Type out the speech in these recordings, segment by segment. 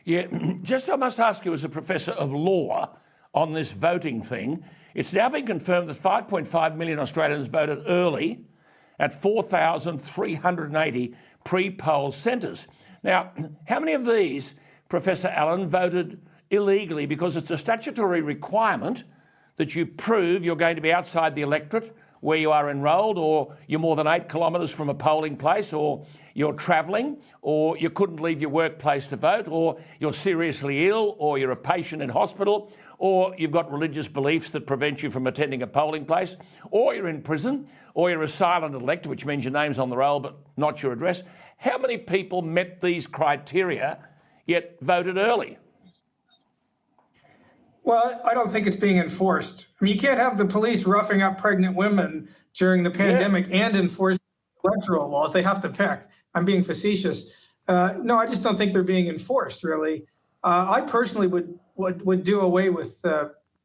Yeah, just I must ask you, as a professor of law on this voting thing, it's now been confirmed that 5.5 million Australians voted early at 4,380 pre-poll centres. Now, how many of these, Professor Allan, voted illegally? Because it's a statutory requirement that you prove you're going to be outside the electorate where you are enrolled, or you're more than 8 kilometres from a polling place, or you're travelling, or you couldn't leave your workplace to vote, or you're seriously ill, or you're a patient in hospital, or you've got religious beliefs that prevent you from attending a polling place, or you're in prison, or you're a silent elector, which means your name's on the roll but not your address. How many people met these criteria yet voted early? Well, I don't think it's being enforced. I mean, you can't have the police roughing up pregnant women during the pandemic and enforce electoral laws. They have to pick. I'm being facetious. No, I just don't think they're being enforced, really. I personally would do away with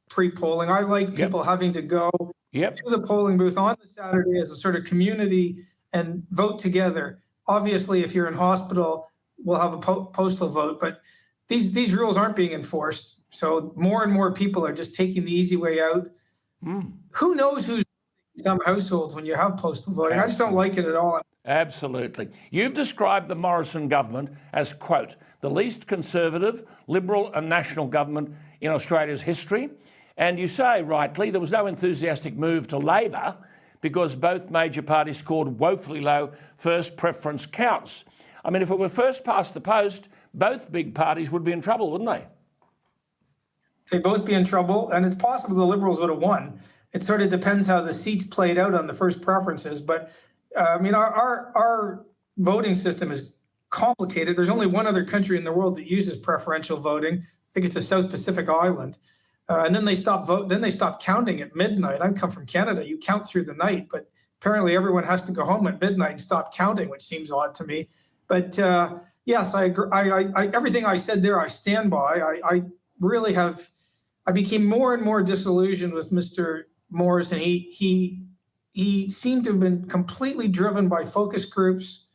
pre-polling. I like people having to go to the polling booth on the Saturday as a sort of community and vote together. Obviously, if you're in hospital, we'll have a postal vote, but these rules aren't being enforced. So more and more people are just taking the easy way out. Who knows who's in some households when you have postal voting? I just don't like it at all. Absolutely. You've described the Morrison government as, quote, the least conservative, Liberal and national government in Australia's history. And you say, rightly, there was no enthusiastic move to Labor because both major parties scored woefully low first preference counts. I mean, if it were first past the post, both big parties would be in trouble, wouldn't they? They'd both be in trouble, and it's possible the Liberals would have won. It sort of depends how the seats played out on the first preferences. But I mean, our voting system is complicated. There's only one other country in the world that uses preferential voting. I think it's a South Pacific island. And then they stop Then they stop counting at midnight. I come from Canada. You count through the night, but apparently everyone has to go home at midnight and stop counting, which seems odd to me. But yes, I agree. Everything I said there, I stand by. I became more and more disillusioned with Mr. Morrison. He seemed to have been completely driven by focus groups.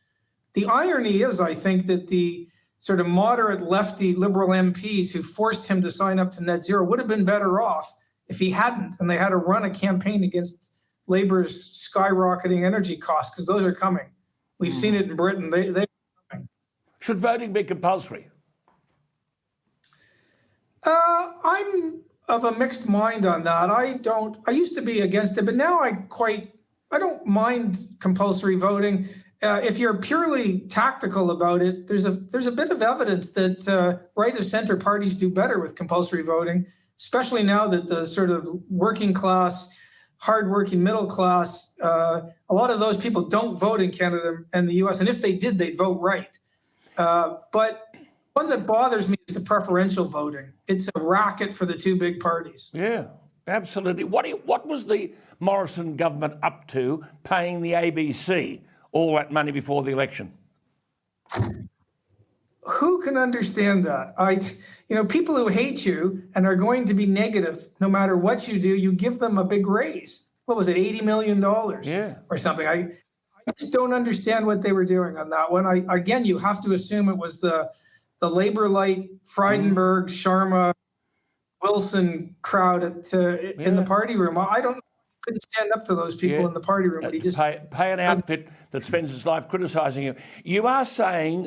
The irony is, I think, that the sort of moderate lefty Liberal MPs who forced him to sign up to net zero would have been better off if he hadn't, and they had to run a campaign against Labor's skyrocketing energy costs, because those are coming. We've seen it in Britain. They are coming. Should voting be compulsory? I'm of a mixed mind on that. I used to be against it, but now I don't mind compulsory voting. If you're purely tactical about it, there's a bit of evidence that right of center parties do better with compulsory voting, especially now that the sort of working class, hardworking middle class, a lot of those people don't vote in Canada and the US, and if they did, they'd vote right. But one that bothers me is the preferential voting. It's a racket for the two big parties. Yeah, absolutely. What was the Morrison government up to paying the ABC all that money before the election? Who can understand that? People who hate you and are going to be negative no matter what you do, you give them a big raise. What was it, $80 million or something? I just don't understand what they were doing on that one. Again, you have to assume it was the Labour-light, Frydenberg, Sharma, Wilson crowd in the party room. Couldn't stand up to those people in the party room, but he just pay an outfit that spends his life criticising you. You are saying